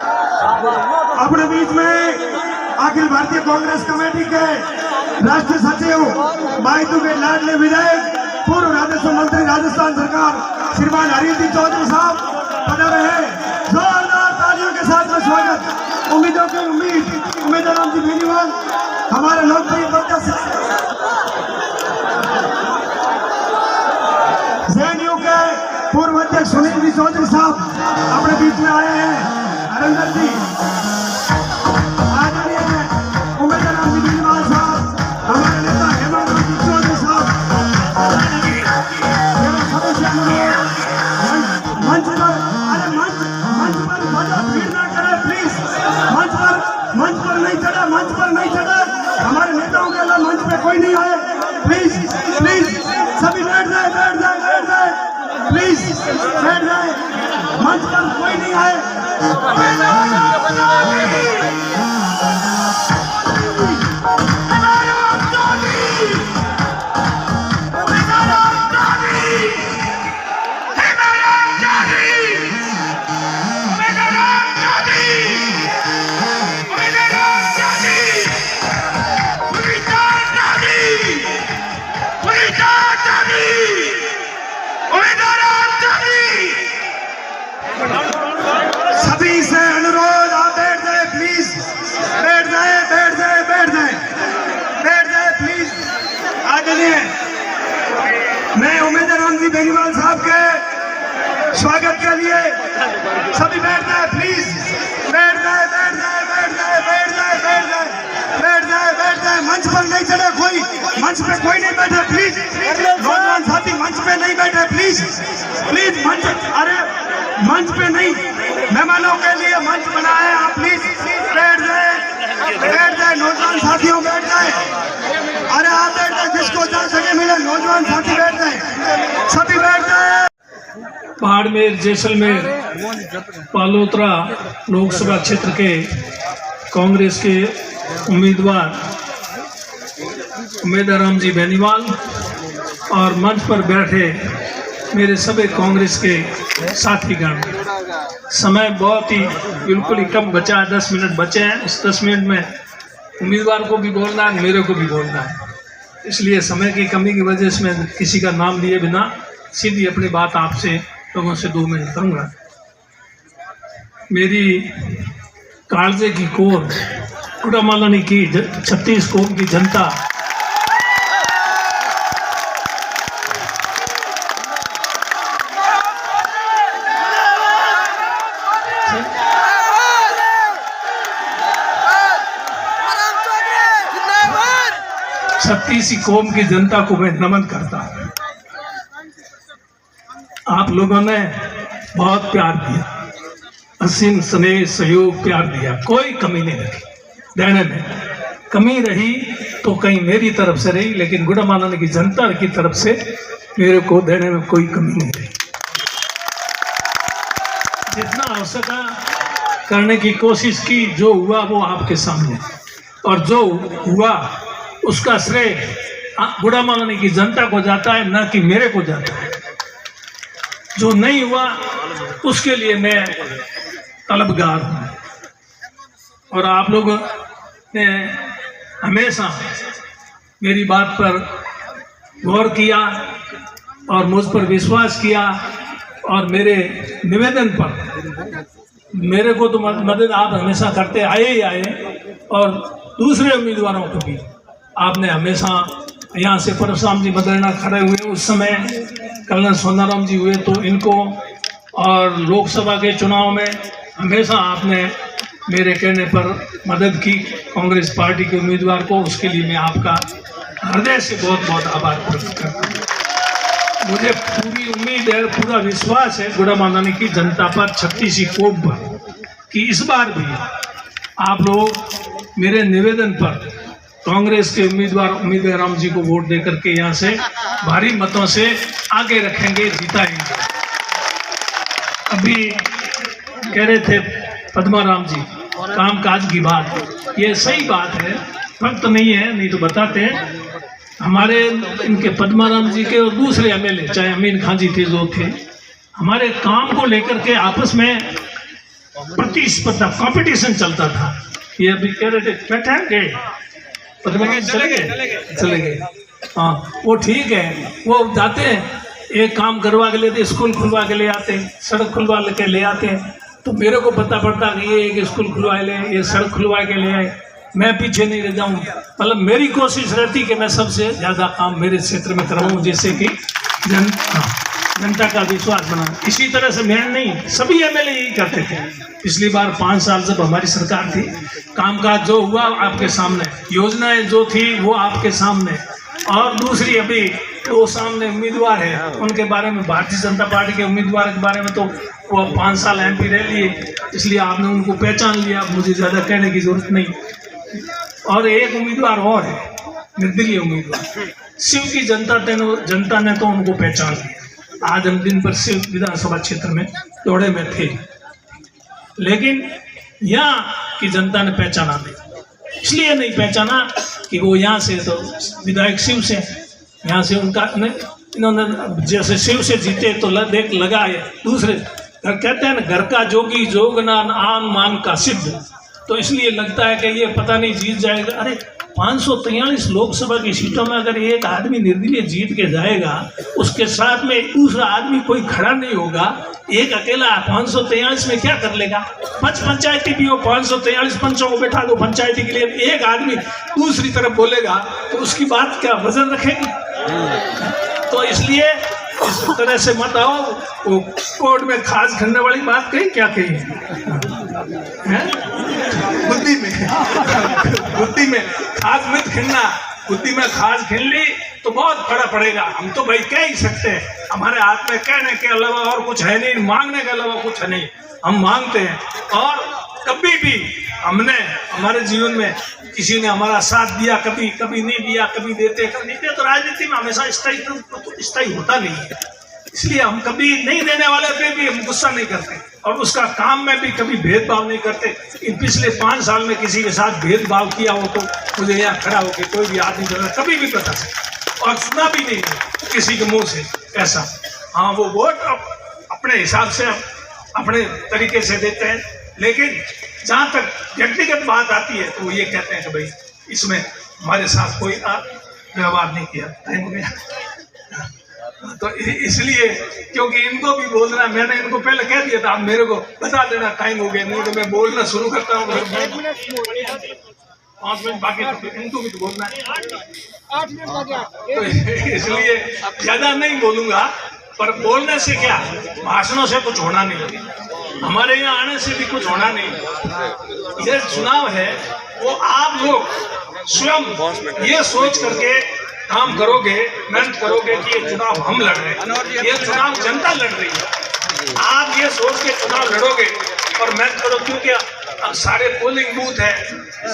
अपने बीच में अखिल भारतीय कांग्रेस कमेटी के राष्ट्रीय सचिव बायतू के लाडले विधायक पूर्व राजस्व मंत्री राजस्थान सरकार श्रीमान हरीश चौधरी साहब पधारे हैं। जोरदार तालियों के साथ में स्वागत। उम्मीदों की उम्मीद राम जी बेनीवाल हमारे लोकप्रिय जेएनयू के पूर्व अध्यक्ष सुनील जी चौधरी साहब अपने बीच में आए हैं। हरिंदर जी उम्मीद राम जी बेनीवाल साहब, हमारे नेता हेमंत जी चौधरी साहब मंच पर, अरे मंच पर भीड़ ना करें प्लीज। मंच पर नहीं चढ़े हमारे नेताओं के अलावा मंच पे कोई नहीं आए प्लीज। सभी बैठ जाए प्लीज, बैठ जाए। मंच पर कोई नहीं आए। सभी से अनुरोध, आप बैठ जाए प्लीज, बैठ जाए प्लीज। आदरणीय मैं उम्मीद राम जी बेनीवाल साहब के स्वागत के लिए सभी बैठ जाए प्लीज, बैठ जाए। मंच पर नहीं चढ़े कोई, मंच पे कोई नहीं बैठे प्लीज। नौजवान साथी मंच पे नहीं बैठे प्लीज। मंच, अरे मंच पे नहीं, मेहमानों के लिए मंच बना है, आप प्लीज बैठ जाए। नौजवान साथियों बैठ जाए। अरे आप बैठ जाए, जिसको जा सके मिले नौजवान साथी बैठ जाए, सभी बैठ जाए। बाड़मेर, जैसलमेर, पालोत्रा लोकसभा क्षेत्र के कांग्रेस के उम्मीदवार उम्मीद राम जी बेनीवाल और मंच पर बैठे मेरे सभी कांग्रेस के साथीगण, समय बहुत ही बिल्कुल ही कम बचा है, 10 मिनट बचे हैं। इस 10 मिनट में उम्मीदवार को भी बोलना है, मेरे को भी बोलना है, इसलिए समय की कमी की वजह से मैं किसी का नाम लिए बिना सीधी अपनी बात आपसे लोगों से 2 मिनट करूँगा। मेरी कालजे की कोर कुड़ामालानी की 36 कौम की जनता छत्तीसी कौम की जनता को मैं नमन करता हूँ। आप लोगों ने बहुत प्यार दिया, असीम स्नेह सहयोग प्यार दिया, कोई कमी नहीं रखी। देने में कमी रही तो कहीं मेरी तरफ से रही, लेकिन गुड़ामालानी की जनता की तरफ से मेरे को देने में कोई कमी नहीं रही। जितना हो सका करने की कोशिश की, जो हुआ वो आपके सामने, और जो हुआ उसका श्रेय गुड़ामालानी की जनता को जाता है, न कि मेरे को जाता है। जो नहीं हुआ उसके लिए मैं तलबगार हूँ, और आप लोगों ने हमेशा मेरी बात पर गौर किया और मुझ पर विश्वास किया, और मेरे निवेदन पर मेरे को तो मदद आप हमेशा करते आए, और दूसरे उम्मीदवारों को भी आपने हमेशा, यहाँ से परशुराम जी मदरना खड़े हुए उस समय, कर्नल सोनाराम जी हुए तो इनको, और लोकसभा के चुनाव में हमेशा आपने मेरे कहने पर मदद की कांग्रेस पार्टी के उम्मीदवार को। उसके लिए मैं आपका हृदय से बहुत बहुत आभार प्रकट करता हूँ। मुझे पूरी उम्मीद है, पूरा विश्वास है गुड़ामालानी की जनता पर, 36 कौम पर, कि इस बार भी आप लोग मेरे निवेदन पर कांग्रेस के उम्मीदवार उम्मीद राम जी को वोट देकर के यहाँ से भारी मतों से आगे रखेंगे, जिताएंगे। अभी कह रहे थे पद्माराम जी कामकाज की बात, ये सही बात है, फर्क नहीं है, नहीं तो बताते हैं। हमारे इनके पद्माराम जी के और दूसरे एमएलए, चाहे अमीन खान जी थे जो थे, हमारे काम को लेकर के आपस में प्रतिस्पर्धा कंपटीशन चलता था। ये अभी कह रहे थे बैठे चले गए। हाँ वो ठीक है, वो जाते हैं एक काम करवा के लेते, स्कूल खुलवा के ले आते हैं, सड़क खुलवा के ले आते हैं, तो मेरे को पता पड़ता कि ये एक स्कूल खुलवा ले, ये सड़क खुलवा के ले आए, मैं पीछे नहीं रह जाऊँ। मतलब मेरी कोशिश रहती कि मैं सबसे ज़्यादा काम मेरे क्षेत्र में करवाऊँ, जैसे कि जनता का विश्वास बना। इसी तरह से मैं नहीं, सभी एमएलए यही करते थे। पिछली बार 5 साल जब हमारी सरकार थी, कामकाज जो हुआ आपके सामने, योजनाएं जो थी वो आपके सामने, और दूसरी अभी वो सामने उम्मीदवार है उनके बारे में, भारतीय जनता पार्टी के उम्मीदवार के बारे में तो वो 5 साल MP रह लिए, इसलिए आपने उनको पहचान लिया, मुझे ज़्यादा कहने की जरूरत नहीं। और एक उम्मीदवार और है, निर्दलीय उम्मीदवार, शिव की जनता ने तो उनको पहचान लिया। आज हम दिन भर शिव विधानसभा क्षेत्र में दौड़े में थे, लेकिन यहाँ की जनता ने पहचाना नहीं। इसलिए नहीं पहचाना कि वो यहाँ से तो विधायक शिव से, यहाँ से उनका इन्होंने जैसे शिव से जीते तो देख लगा है, दूसरे कहते हैं ना घर का जोगी जोगना आन मान का सिद्ध, तो इसलिए लगता है कि ये पता नहीं जीत जाएगा। अरे 543 लोकसभा की सीटों में अगर एक आदमी निर्दलीय जीत के जाएगा, उसके साथ में दूसरा आदमी कोई खड़ा नहीं होगा, एक अकेला 543 में क्या कर लेगा। 5 पंचायती भी हो, 543 पंचों को बैठा दो पंचायती के लिए, एक आदमी दूसरी तरफ बोलेगा तो उसकी बात क्या वजन रखेगी। तो इसलिए इस तरह से मत आओ। वो कोर्ट में खास खनने वाली बात कही, क्या कही बुद्धि में खास मत खिलना, बुद्धि में खास खिल ली तो बहुत बड़ा पड़ेगा। हम तो भाई कह ही सकते हैं, हमारे हाथ में कहने के अलावा और कुछ है नहीं, मांगने के अलावा कुछ है नहीं, हम मांगते हैं। और कभी भी हमने हमारे जीवन में किसी ने हमारा साथ दिया, कभी नहीं दिया, कभी देते कभी नहीं देते, तो राजनीति में हमेशा स्थायी होता नहीं है। इसलिए हम कभी नहीं देने वाले पे भी हम गुस्सा नहीं करते, और उसका काम में भी कभी भेदभाव नहीं करते। इन पिछले 5 साल में किसी के साथ भेदभाव किया हो तो मुझे यहाँ खड़ा होकर कोई भी आदमी कभी भी बता सकता, और सुना भी नहीं है किसी के मुंह से ऐसा। हाँ वो वोट अपने हिसाब से अपने तरीके से देते हैं, लेकिन जहाँ तक व्यक्तिगत बात आती है तो वो ये कहते हैं कि भाई इसमें हमारे साथ कोई व्यवहार नहीं किया। टाइम हो गया तो इसलिए, क्योंकि इनको भी बोलना, मैंने इनको पहले कह दिया था, आप मेरे को बता देना टाइम हो गया, नहीं तो मैं बोलना शुरू करता हूँ। 5 मिनट बाकी, तो इनको भी तो बोलना है, 8 मिनट बाकी, तो इसलिए ज़्यादा नहीं बोलूँगा। पर बोलने से क्या, भाषणों से कुछ होना नहीं, हमारे यहाँ आने से भी कुछ होना नहीं। ये चुनाव है, वो आप लोग स्वयं ये सोच करके काम करोगे, मेहनत करोगे कि ये चुनाव हम लड़ रहे हैं, ये चुनाव जनता लड़ रही है। आप ये सोच के चुनाव लड़ोगे और मेहनत करो, क्योंकि अब सारे पोलिंग बूथ है,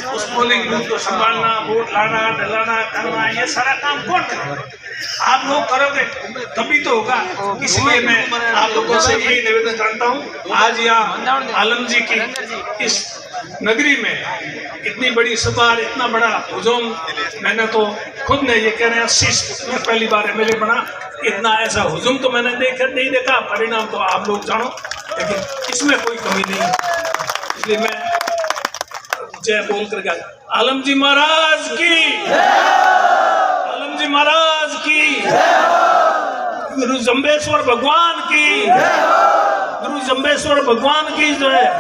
उस पोलिंग बूथ को संभालना, वोट लाना, डलाना, करना, ये सारा काम कौन करेगा? आप लोग करोगे तभी तो होगा। इसलिए मैं आप लोगों से यही निवेदन करता हूँ, आज यहाँ आलम जी की इस नगरी में इतनी बड़ी सभा, इतना बड़ा हुजूम, मैंने तो खुद ने ये कह रहे हैं 80 में पहली बार MLA बना, इतना ऐसा हुजूम तो मैंने नहीं देखा। परिणाम तो आप लोग जानो, लेकिन इसमें कोई कमी नहीं है। इसलिए मैं जय बोल कर गया, आलम जी महाराज की, आलम जी महाराज की, गुरु जम्बेश्वर भगवान की, गुरु जम्बेश्वर भगवान की जय,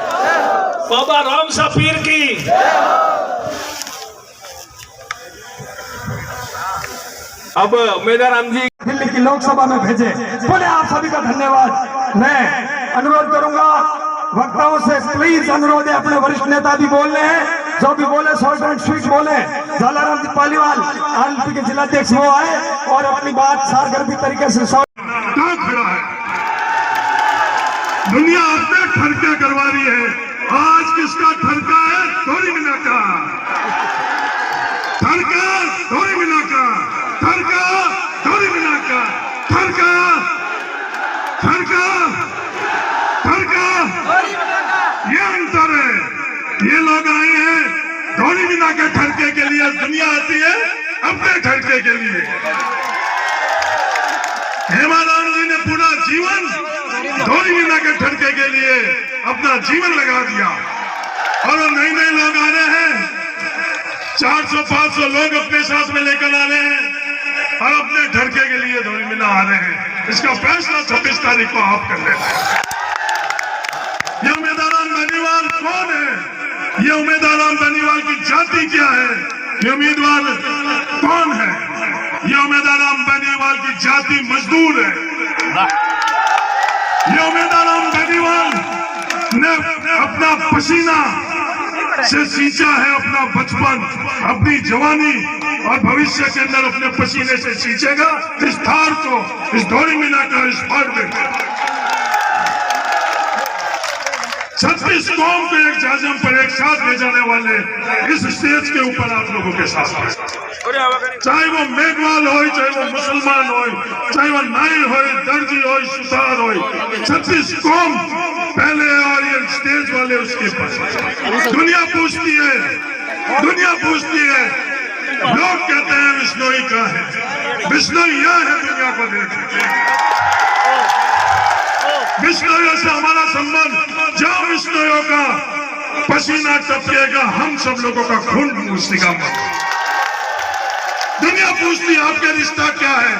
बाबा राम सा पीर की। अब मेदाराम जी दिल्ली की लोकसभा में भेजे, बोले आप सभी का धन्यवाद। मैं अनुरोध करूंगा वक्ताओं से, प्लीज अनुरोध है, अपने वरिष्ठ नेता भी बोल रहे हैं, जो भी बोले शॉर्ट एंड स्वीट बोले। झालाराम जी पालीवाल RLP के जिलाध्यक्ष वो आए और अपनी बात सारगर्भी तरीके से कहाँ खड़ा है। दुनिया अपने ठरके करवा रही है, आज किसका ठरका है? थोड़ी मिला का ठरका, थोड़ी मिला का ठरका, थोड़ी मिला का ठरका, ठरका, ठरका, ये अंतर है। ये लोग आए हैं धोनी बिना के ठरके के लिए, दुनिया आती है अपने ठरके के लिए। हेमालाल जी ने पूरा जीवन धोनी मीना के ठड़के के लिए अपना जीवन लगा दिया। और नए नए लोग आ रहे हैं, 400-500 लोग अपने साथ में लेकर आ रहे हैं और अपने ठड़के के लिए धोनी मीना आ रहे हैं। इसका फैसला 26 तारीख को आप कर लेते। ये उम्मीदवार बेनीवाल कौन है? ये उम्मीदवार बेनीवाल की जाति क्या है? ये उम्मीदवार कौन है? ये उम्मीदवार बेनीवाल की जाति मजदूर है। ये उम्मीदवार बेनीवाल ने अपना पसीना से सींचा है अपना बचपन, अपनी जवानी, और भविष्य के अंदर अपने पसीने से सींचेगा इस थार को, इस धोनी मीना का इस फर्द। 36 कौम को एक जाजम पर एक साथ ले जाने वाले इस स्टेज के ऊपर आप लोगों के साथ, चाहे वो मेघवाल हो, चाहे वो मुसलमान हो, चाहे वो नाई हो, दर्जी हो, सुतार हो, 36 कौम पहले और ये स्टेज वाले उसके पास। दुनिया पूछती है, दुनिया पूछती है, लोग कहते हैं बिश्नोई कहाँ है? बिश्नोई यहाँ है, दुनिया को देख। बिश्नोइयों से हमारा संबंध, जहाँ बिश्नोइयों का पसीना टपकेगा हम सब लोगों का खून निकलेगा। दुनिया पूछती है आपका रिश्ता क्या है?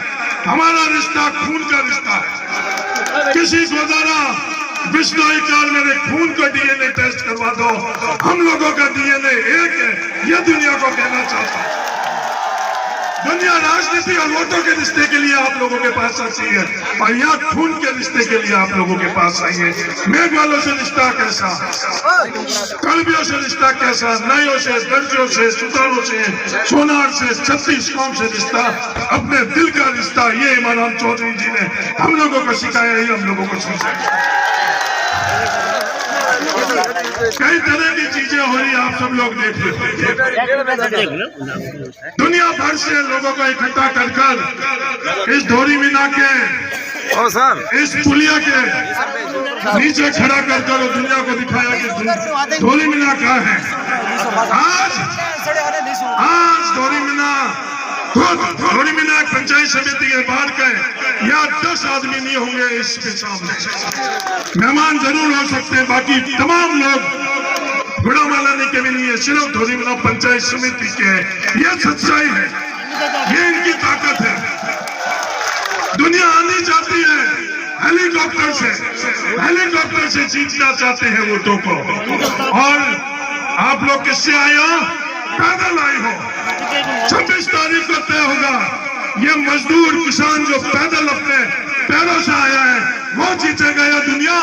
हमारा रिश्ता खून का रिश्ता है। किसी को जरा बिश्नोई काल मेरे खून का डीएनए टेस्ट करवा दो, हम लोगों का डीएनए एक है, ये दुनिया को कहना चाहता है। दुनिया राजनीति और वोटों के रिश्ते के लिए आप लोगों के पास आती है और यहाँ खून के रिश्ते के लिए आप लोगों के पास आई है। मेघ वालों से रिश्ता कैसा, कलबियों से रिश्ता कैसा, नाइयों से, दर्जियों से, सुतारों से, सोनार से, 36 कौम से रिश्ता, अपने दिल का रिश्ता। ये इमरान चौधरी जी ने हम लोगों को सिखाया, ही हम लोगों को सिखाया। कई तरह की चीजें हो रही, आप सब लोग देख रहे। दुनिया भर से लोगों को इकट्ठा कर कर इस धोनी मीना के, इस पुलिया के नीचे खड़ा कर कर दुनिया को दिखाया कि धोनी मीना कहाँ है। आज धोनी मीना खुद, धोनी मीना पंचायत समिति के बाहर के या 10 आदमी नहीं होंगे इसके सामने। मेहमान जरूर हो सकते हैं, बाकी तमाम लोग गुड़ामालानी के भी नहीं है, सिर्फ धोनी मीना पंचायत समिति के हैं। ये सच्चाई है, ये इनकी ताकत है। दुनिया आनी चाहती है हेलीकॉप्टर से जीतना चाहते हैं वोटों को। और आप लोग किससे आए हो? पैदल आए हो। 26 तारीख को तय होगा ये मजदूर किसान जो पैदल अपने पैरों से आया है वो जीतेगा या दुनिया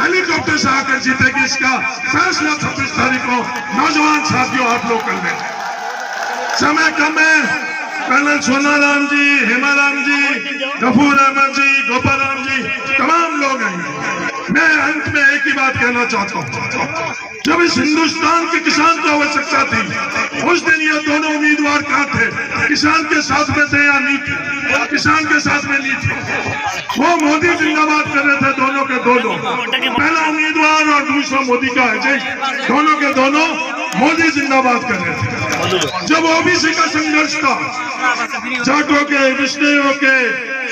हेलीकॉप्टर से आकर जीतेगी। इसका फैसला 26 तारीख को नौजवान साथियों आप लोग कर लें। समय कम है। कर्नल सोनाराम जी, हेमाराम जी, गफूर अहमद जी, गोपाल राम जी, तमाम लोग हैं। मैं अंत में एक ही बात कहना चाहता हूँ, जब इस हिंदुस्तान के किसान को आवश्यकता थी उस दिन ये दोनों उम्मीदवार कहाँ थे? किसान के साथ में थे या नहीं थे? किसान के साथ में नहीं थे। वो मोदी जिंदाबाद कर रहे थे, दोनों के दोनों, पहला उम्मीदवार और दूसरा मोदी का अजय, दोनों के दोनों मोदी जिंदाबाद कर रहे थे। जब ओबीसी का संघर्ष था, जाटों के, विष्णुओं के,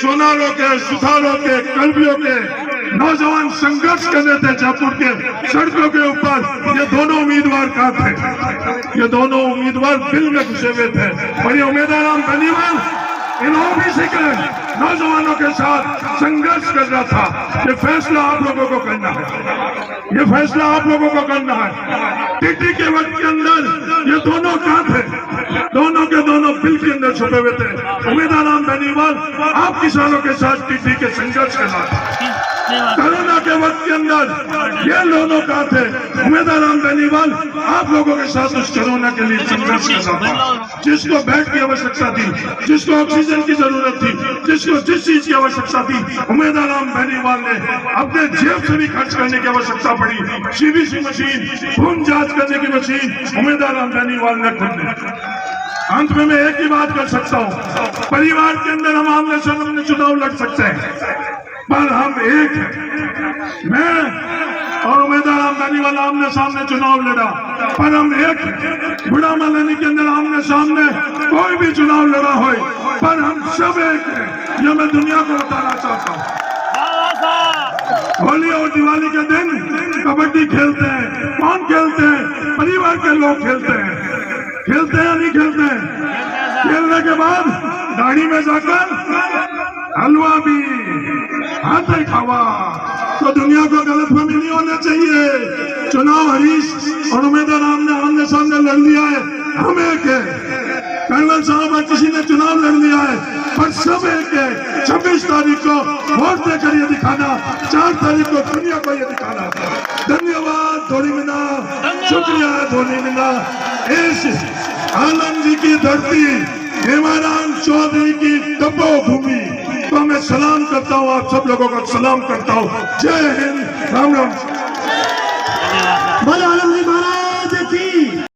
सोनारों के, सुथारों के, कलबियों के नौजवान संघर्ष कर रहे थे जयपुर के सड़कों के ऊपर, ये दोनों उम्मीदवार कहाँ थे? ये दोनों उम्मीदवार दिल में घुसे हुए थे। और ये उम्मीदवार बेनीवाल इन ओबीसी के नौजवानों के साथ संघर्ष कर रहा था। ये फैसला आप लोगों को करना है, ये फैसला आप लोगों को करना है। टीटी के वक्त के अंदर ये दोनों कहाँ थे? दोनों के दोनों बिल के अंदर छुपे हुए थे। उम्मीदवार बेनीवाल आप किसानों के साथ टीटी के संघर्ष कर रहा था। कोरोना के वक्त के अंदर ये दोनों कहाँ थे? उम्मीदवार बेनीवाल आप लोगों के साथ उस कोरोना के लिए संघर्ष कर रहा था। जिसको बेड की आवश्यकता थी, जिसको ऑक्सीजन की जरूरत थी, जिसको जिस चीज की आवश्यकता थी, उम्मीदवार बेनीवाल ने अपने जेब से भी खर्च करने की आवश्यकता पड़ी। सीबीसी मशीन, खून जांच करने की मशीन उम्मीदवार बेनीवाल ने खुद दी। अंत में मैं एक ही बात कर सकता हूँ, परिवार के अंदर हम आमने सामने चुनाव लड़ सकते हैं पर हम एक हैं। मैं और उम्मीदवार बेनीवाल आमने सामने चुनाव लड़ा पर हम एक हैं। गुड़ामालानी के अंदर आमने सामने कोई भी चुनाव लड़ा हो पर हम सब एक हैं। यह मैं दुनिया को बताना चाहता हूँ। होली और दिवाली के दिन कबड्डी खेलते हैं। कौन खेलते हैं? परिवार के लोग खेलते हैं। खेलते हैं या नहीं खेलते हैं? खेलने के बाद गाड़ी में जाकर हलवा भी हाथे खावा। तो दुनिया को गलतफहमी नहीं होना चाहिए। चुनाव हरीश और उम्मीदवार आमने सामने लड़ लिया है, हम एक है। कर्नल साहब और किसी ने चुनाव लड़ लिया है, पर सब एक है। 26 तारीख को वोट देकर ये दिखाना, 4 तारीख को दुनिया को ये दिखाना। धन्यवाद धोनी मीना, शुक्रिया धोनी मीना। इस आलम जी की धरती, हेमाराम चौधरी की तपोभूमि तो मैं सलाम करता हूँ, आप सब लोगों का सलाम करता हूँ। जय हिंद, राम राम। बोलो आलम जी।